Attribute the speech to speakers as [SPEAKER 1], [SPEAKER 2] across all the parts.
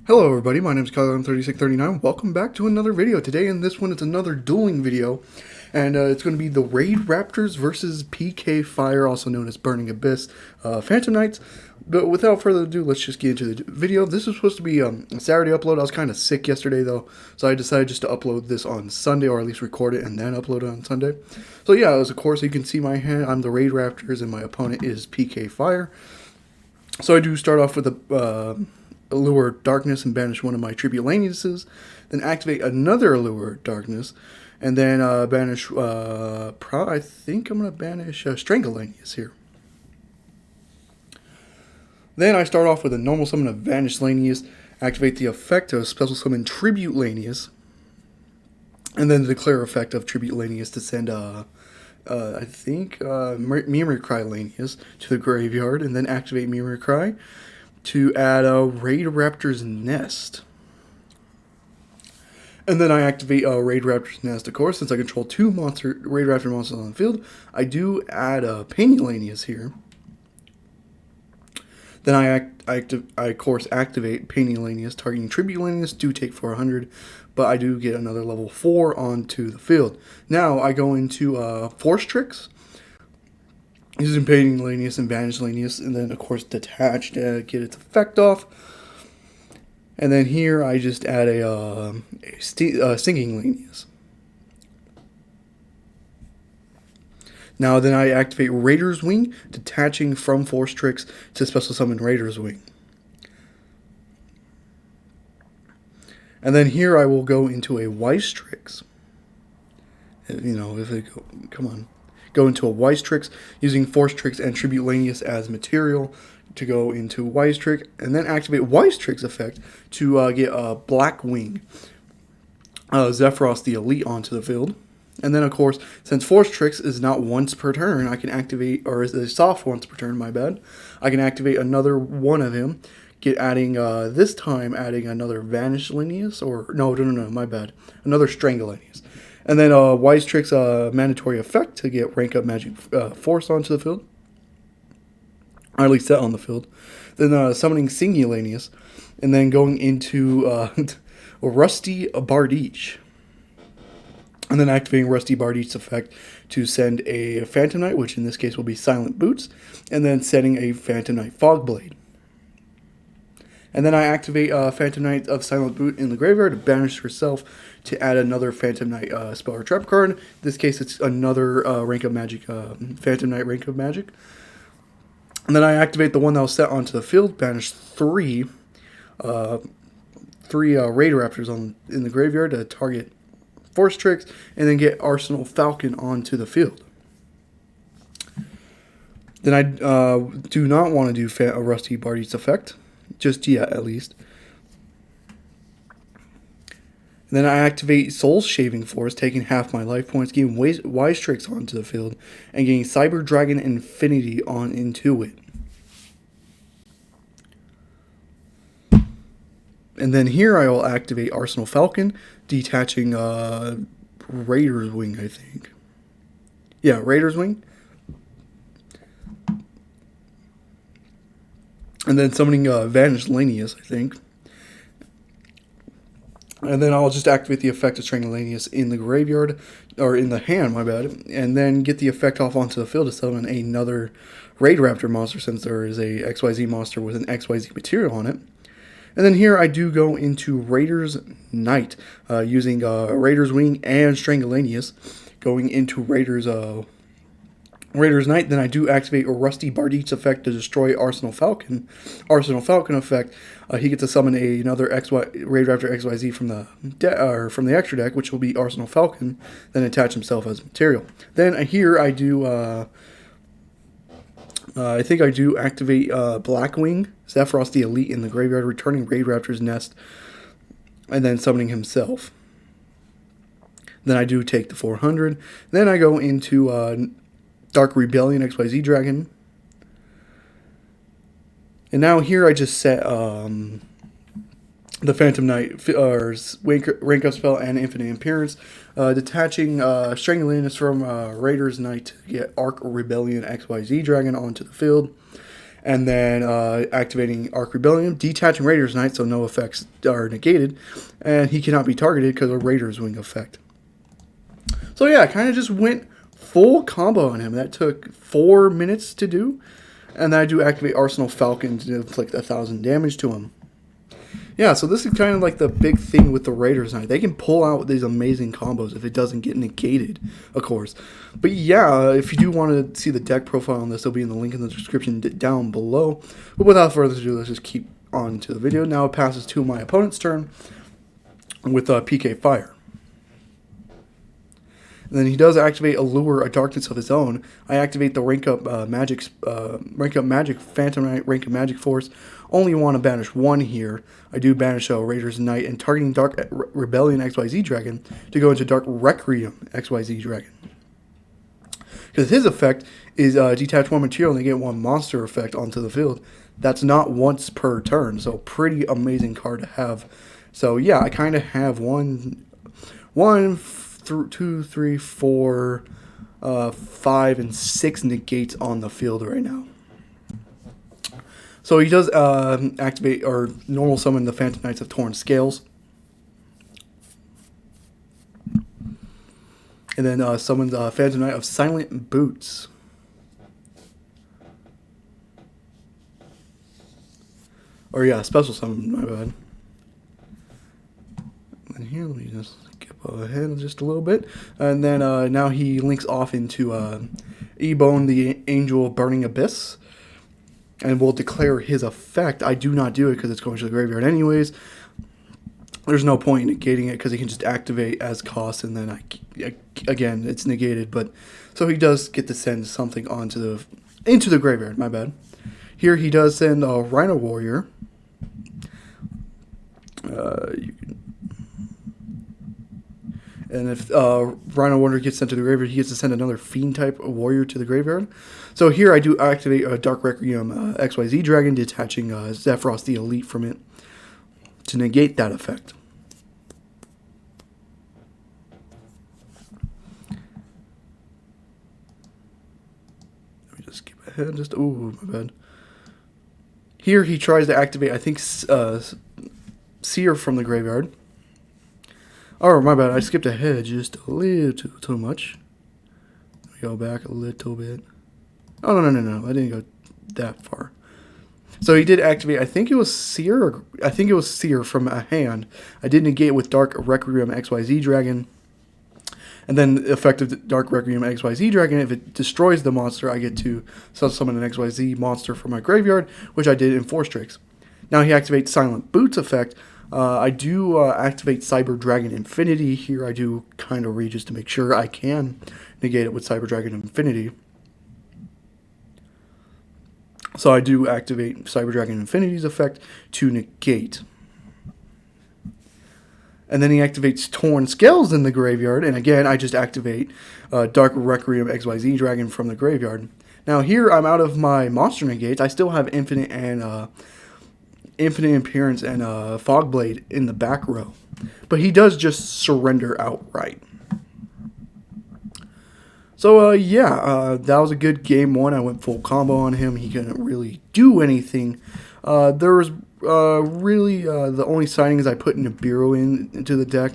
[SPEAKER 1] Hello everybody, my name is KyleM3639. Welcome back to another video. Today in this one it's another dueling video, and it's going to be the Raidraptors versus PK Fire, also known as Burning Abyss, Phantom Knights. But without further ado, let's just get into the video. This was supposed to be a Saturday upload. I was kind of sick yesterday though, so I decided just to upload this on Sunday, or at least record it and then upload it on Sunday. So yeah, as of course you can see my hand, I'm the Raidraptors and my opponent is PK Fire. So I do start off with a Allure Darkness and banish one of my Tribulaniuses, then activate another Allure Darkness, and then banish, I think I'm going to banish Strangulanius here. Then I start off with a normal summon of Vanish Lanius, activate the effect of Special Summon Tribute Lanius, and then the declare effect of Tribute Lanius to send, I think, Mimicry Lanius to the graveyard, and then activate Mimicry to add a Raidraptor's Nest. And then I activate Raidraptor's Nest, of course, since I control two Raidraptor monsters on the field. I do add Painylanius here. Then I of course activate Painylanius, targeting Tribulanius, do take 400, but I do get another level 4 onto the field. Now I go into Force Tricks, using Painylanius and Vanish Lanius, and then of course detach to get its effect off. And then here I just add a Singing Lanius. Now then I activate Raider's Wing, detaching from Force Tricks to special summon Raider's Wing. And then here I will go into a Wise Tricks. You know, if it go into a Wise Tricks, using Force Tricks and Tribute Lanius as material to go into Wise Trick, and then activate Wise Tricks effect to get a Black Wing Zephyros the Elite onto the field. And then of course, since Force Tricks is not once per turn, I can activate, or is a soft once per turn, my bad, I can activate another one of him, this time adding another Vanish Lanius, or no, my bad, another Strangulanius. And then Wise Tricks mandatory effect to get rank up Magic Force onto the field, or at least set on the field. Then summoning Singulanius, and then going into Rusty Bardiche. And then activating Rusty Bardiche's effect to send a Phantom Knight, which in this case will be Silent Boots, and then setting a Phantom Knight Fogblade. And then I activate Phantom Knight of Silent Boot in the graveyard to banish herself to add another Phantom Knight spell or trap card. In this case, it's another rank of magic, Phantom Knight rank of magic. And then I activate the one that was set onto the field, banish three Raidraptors in the graveyard to target Force Tricks, and then get Arsenal Falcon onto the field. Then I do not want to do a Rusty Bardiche's effect, just yet at least. And then I activate Soul Shaving Force, taking half my life points, getting Wise Tricks onto the field, and getting Cyber Dragon Infinity on into it. And then here I will activate Arsenal Falcon, detaching Raider's Wing, I think. Yeah, Raider's Wing. And then summoning Vanish Lanius, I think. And then I'll just activate the effect of Strangulanius in the graveyard, or in the hand, my bad. And then get the effect off onto the field to summon another Raidraptor monster, since there is a XYZ monster with an XYZ material on it. And then here I do go into Raider's Knight, using Raider's Wing and Strangulanius, going into Raider's Knight. Then I do activate a Rusty Bardiche's effect to destroy Arsenal Falcon. Arsenal Falcon effect, he gets to summon another Raidraptor XYZ from the extra deck, which will be Arsenal Falcon, then attach himself as material. Then here I do I think I do activate Blackwing, Zephyros the Elite in the graveyard, returning Raidraptor's Nest, and then summoning himself. Then I do take the 400. Then I go into Dark Rebellion XYZ Dragon. And now here I just set the Phantom Knight rank up spell and Infinite Appearance, detaching Strangulanius from Raider's Knight to get Arc Rebellion XYZ Dragon onto the field. And then activating Arc Rebellion, detaching Raider's Knight, so no effects are negated, and he cannot be targeted because of Raider's Wing effect. So yeah, I kind of just went full combo on him. That took 4 minutes to do, and then I do activate Arsenal Falcon to inflict 1,000 damage to him. Yeah, so this is kind of like the big thing with the Raiders Knight. They can pull out these amazing combos if it doesn't get negated, of course. But yeah, if you do want to see the deck profile on this, it'll be in the link in the description down below. But without further ado, let's just keep on to the video. Now it passes to my opponent's turn with PK Fire. And then he does activate Allure, a darkness of his own. I activate the rank up magic, Phantom Knight, rank up magic force. Only want to banish one here. I do banish Raider's Knight and targeting Dark Rebellion XYZ Dragon to go into Dark Requiem XYZ Dragon. Because his effect is detach one material and they get one monster effect onto the field. That's not once per turn, so pretty amazing card to have. So yeah, I kind of have 2, 3, 4, 5, and 6 negates on the field right now. So he does activate or normal summon the Phantom Knights of Torn Scales. And then summons Phantom Knight of Silent Boots. Or yeah, special summon, my bad. And here, let me just skip ahead just a little bit. And then now he links off into E-Bone, the Angel of Burning Abyss. And will declare his effect. I do not do it because it's going to the graveyard anyways. There's no point in negating it because he can just activate as cost, and then again it's negated. But so he does get to send something into the graveyard. My bad. Here he does send a Rhino Warrior. And if Rhino Warrior gets sent to the graveyard, he gets to send another Fiend type warrior to the graveyard. So here I do activate a Dark Requiem XYZ Dragon, detaching Zephyros the Elite from it to negate that effect. Let me just skip ahead. Ooh, my bad. Here he tries to activate, I think, Seer from the graveyard. Oh, my bad. I skipped ahead just a little too much. Let me go back a little bit. Oh, no. I didn't go that far. So he did activate, I think it was Seer from a hand. I did negate with Dark Requiem XYZ Dragon. And then effective Dark Requiem XYZ Dragon, if it destroys the monster, I get to summon an XYZ monster from my graveyard, which I did in 4 tricks. Now he activates Silent Boots effect. I do activate Cyber Dragon Infinity. Here I do kind of read just to make sure I can negate it with Cyber Dragon Infinity. So I do activate Cyber Dragon Infinity's effect to negate. And then he activates Torn Scales in the graveyard. And again, I just activate Dark Requiem XYZ Dragon from the graveyard. Now here I'm out of my monster negates. I still have Infinite and Infinite Appearance and Fogblade in the back row. But he does just surrender outright. So, that was a good game 1. I went full combo on him. He couldn't really do anything. There was really the only signings I put Nibiru into the deck.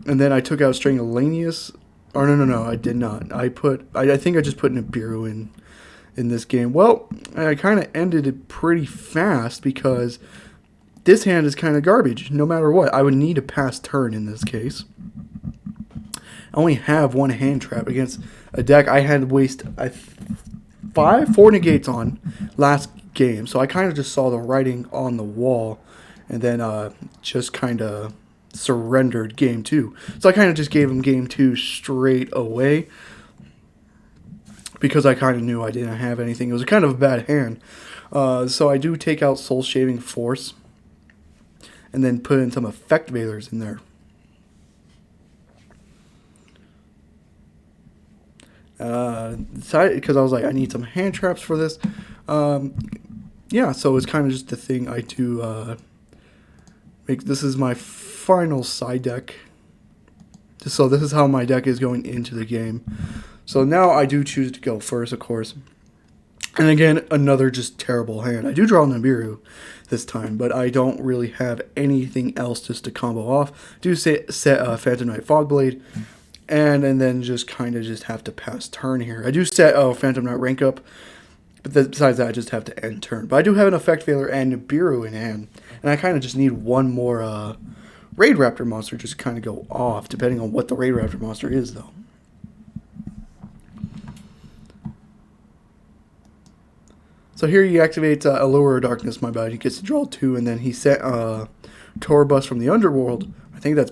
[SPEAKER 1] And then I took out Strangulanius. Or no, I did not. I think I just put Nibiru in this game. Well, I kind of ended it pretty fast because this hand is kind of garbage. No matter what, I would need a pass turn in this case. I only have 1 hand trap against a deck I had to waste 4 negates on last game. So I kind of just saw the writing on the wall and then just kind of surrendered game 2. So I kind of just gave him game 2 straight away because I kind of knew I didn't have anything. It was kind of a bad hand. So I do take out Soul Shaving Force and then put in some Effect Veilers in there. Because I was like, I need some hand traps for this. Yeah, so it's kind of just the thing I do. This is my final side deck. So this is how my deck is going into the game. So now I do choose to go first, of course. And again, another just terrible hand. I do draw Nibiru this time, but I don't really have anything else just to combo off. Do set Phantom Knight Fogblade, and then just kind of just have to pass turn here. I do set Phantom Knight rank up, but besides that, I just have to end turn. But I do have an Effect Failure and Nibiru in hand, and I kind of just need one more Raidraptor monster just kind of go off, depending on what the Raidraptor monster is, though. So here he activates Allure of Darkness, my bad. He gets to draw 2, and then he set Tor Bus from the Underworld. I think that's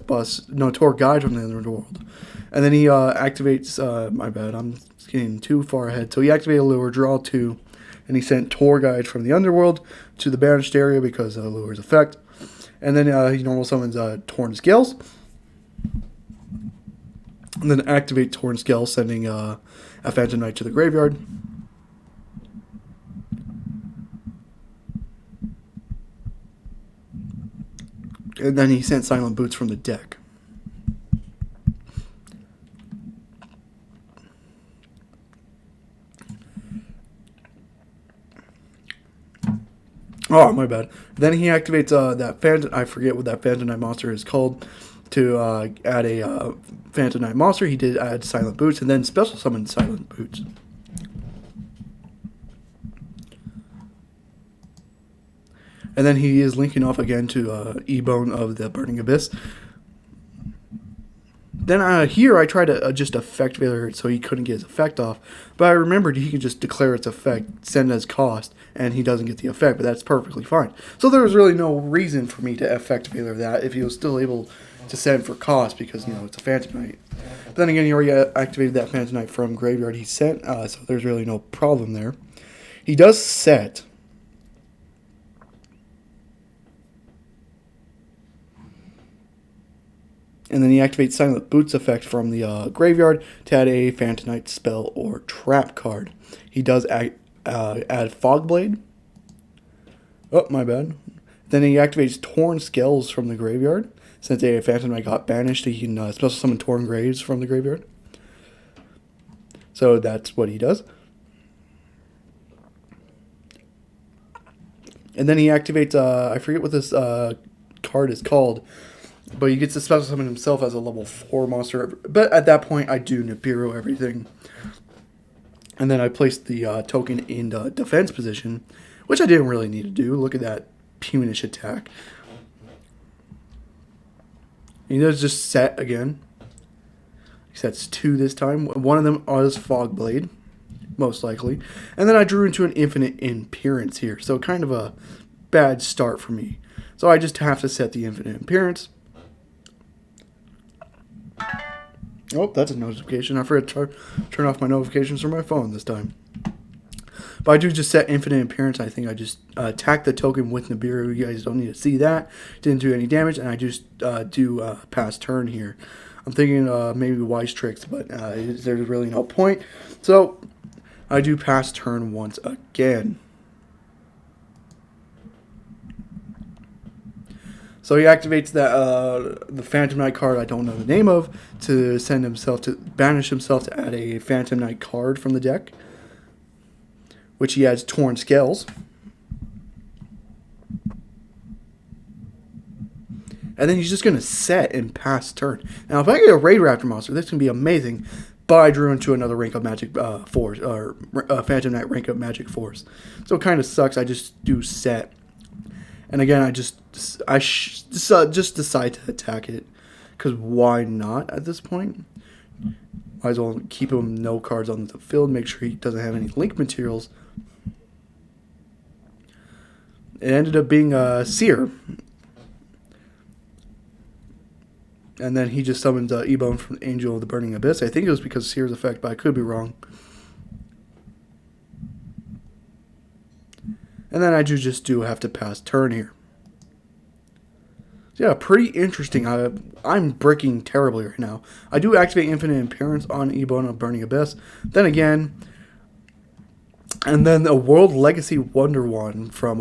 [SPEAKER 1] Tor Guide from the Underworld. And then he activates, my bad, I'm getting too far ahead. So he activated Allure, draw 2, and he sent Tor Guide from the Underworld to the banished area because of Allure's effect. And then he normal summons Torn Scales. And then activate Torn Scales, sending a Phantom Knight to the graveyard. And then he sent Silent Boots from the deck. Oh, my bad. Then he activates that Phantom... I forget what that Phantom Knight monster is called. To add a Phantom Knight monster, he did add Silent Boots, and then special summon Silent Boots. And then he is linking off again to E-Bone of the Burning Abyss. Then here I tried to just Effect Failure so he couldn't get his effect off. But I remembered he can just declare its effect, send as cost, and he doesn't get the effect, but that's perfectly fine. So there was really no reason for me to Effect Failure that if he was still able to send for cost because, it's a Phantom Knight. But then again, he already activated that Phantom Knight from graveyard he sent, so there's really no problem there. He does set... And then he activates Silent Boots effect from the graveyard to add a Phantom Knight spell or trap card. He does add Fogblade. Oh, my bad. Then he activates Torn Scales from the graveyard. Since a Phantom Knight got banished, he can special summon Torn Graves from the graveyard. So that's what he does. And then he activates, I forget what this card is called, but he gets to special summon himself as a level 4 monster. But at that point, I do Nibiru everything. And then I placed the token in the defense position, which I didn't really need to do. Look at that punish attack. He does just set again. He sets 2 this time. One of them is Fogblade, most likely. And then I drew into an Infinite Appearance here. So kind of a bad start for me. So I just have to set the Infinite Appearance. Oh, that's a notification. I forgot to turn off my notifications from my phone this time. But I do just set Infinite Appearance. I think I just attack the token with Nibiru. You guys don't need to see that. Didn't do any damage. And I just do pass turn here. I'm thinking maybe Wise Tricks, but there's really no point. So I do pass turn once again. So he activates that the Phantom Knight card I don't know the name of to send himself to banish himself to add a Phantom Knight card from the deck, which he adds Torn Scales. And then he's just going to set and pass turn. Now, if I get a Raidraptor monster, this can be amazing. But I drew into another Rank Up Magic Force, or Phantom Knight Rank Up Magic Force. So it kind of sucks. I just do set. And again, I just decide to attack it. Because why not at this point? Might as well keep him no cards on the field. Make sure he doesn't have any link materials. It ended up being Seer. And then he just summons E-Bone from Angel of the Burning Abyss. I think it was because of Seer's effect, but I could be wrong. And then I just do have to pass turn here. So yeah, pretty interesting. I'm bricking terribly right now. I do activate Infinite Appearance on E-Bone of Burning Abyss. Then again, and then a World Legacy Wonder Wand from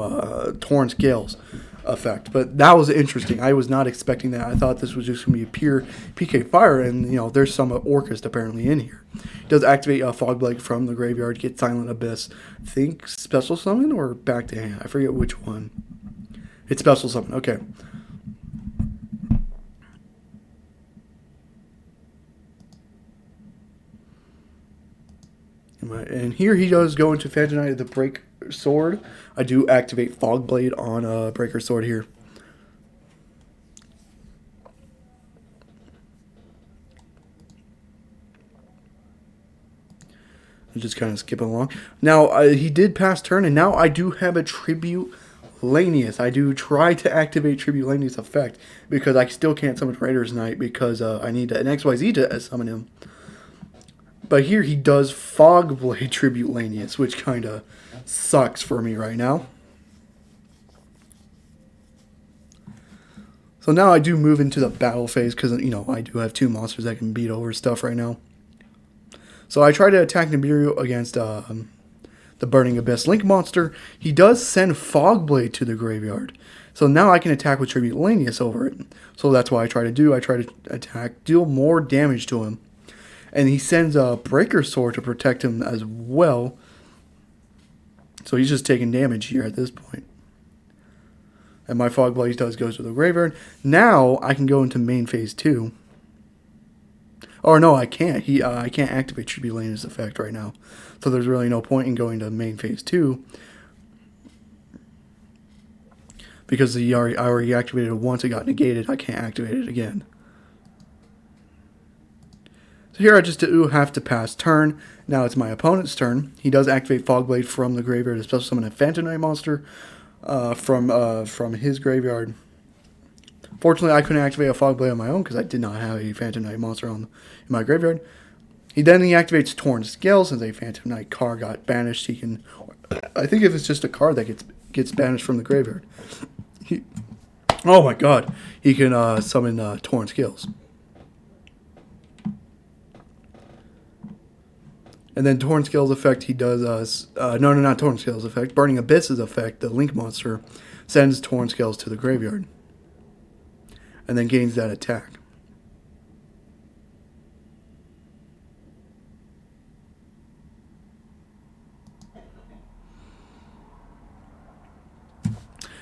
[SPEAKER 1] Torn Scales. effect. But that was interesting. I was not expecting that. I thought this was just going to be a pure PK fire, and there's some Orcust apparently in here. It does activate a Fogblade from the graveyard, get Silent Abyss. I think special summon or back to hand. I forget which one. It's special summon. Okay. And here he does go into Phantom Knight of the Break Sword. I do activate Fogblade on Breaker Sword here. I'm just kind of skipping along. Now, he did pass turn, and now I do have a Tribute Lanius. I do try to activate Tribute Lanius effect, because I still can't summon Raider's Knight, because I need an XYZ to summon him. But here he does Fogblade Tribute Lanius, which kind of sucks for me right now. So now I do move into the battle phase, because, I do have 2 monsters that can beat over stuff right now. So I try to attack Nibiru against the Burning Abyss Link monster. He does send Fogblade to the graveyard. So now I can attack with Tribute Lanius over it. So that's what I try to do. I try to attack, deal more damage to him. And he sends a Breaker Sword to protect him as well. So he's just taking damage here at this point. And my Fogblade does go to the graveyard. Now I can go into main phase 2. Or no, I can't. I can't activate Tribute Lanius effect right now. So there's really no point in going to main phase 2. Because I already activated it once, it got negated. I can't activate it again. So here I just do have to pass turn. Now it's my opponent's turn. He does activate Fogblade from the graveyard to special summon a Phantom Knight monster from his graveyard. Fortunately, I couldn't activate a Fogblade on my own because I did not have a Phantom Knight monster in my graveyard. He activates Torn Scale. Since a Phantom Knight card got banished, he can... I think if it's just a card that gets banished from the graveyard. Oh my god. He can summon Torn Scales. And then Torn Scales effect, he does... no, not Torn Scales effect. Burning Abyss's effect, the Link monster, sends Torn Scales to the graveyard. And then gains that attack.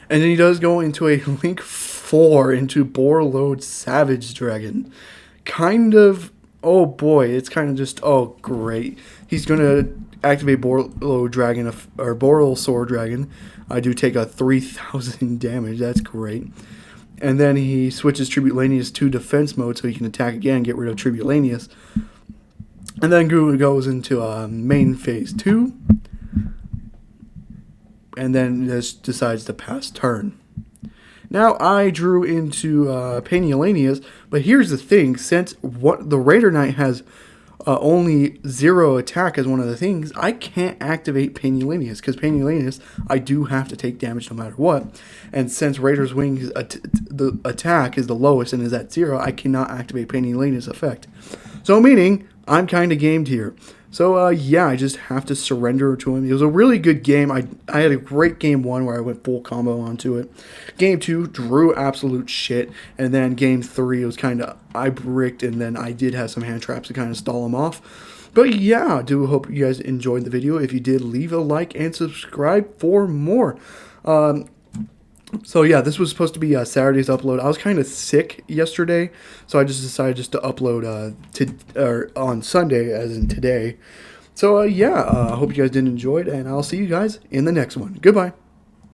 [SPEAKER 1] And then he does go into a Link 4 into Borreload Savage Dragon. Kind of... Oh boy, it's kind of just... Oh, great. He's going to activate Borreload Dragon, or Borreload Sword Dragon. I do take a 3,000 damage. That's great. And then he switches Tribute Lanius to defense mode so he can attack again, get rid of Tribute Lanius. And then Guru goes into main phase 2. And then just decides to pass turn. Now I drew into Panulanius, but here's the thing: since the Raider Knight has only 0 attack as one of the things, I can't activate Panulanius because Panulanius I do have to take damage no matter what. And since Raider's Wings the attack is the lowest and is at 0, I cannot activate Panulanius effect. So meaning I'm kind of gamed here. So, yeah, I just have to surrender to him. It was a really good game. I had a great game 1 where I went full combo onto it. Game 2, drew absolute shit. And then game 3, it was kind of, I bricked, and then I did have some hand traps to kind of stall him off. But, yeah, I do hope you guys enjoyed the video. If you did, leave a like and subscribe for more. So yeah, this was supposed to be Saturday's upload. I was kind of sick yesterday, so I just decided to upload on Sunday, as in today. So yeah, I hope you guys did enjoy it, and I'll see you guys in the next one. Goodbye.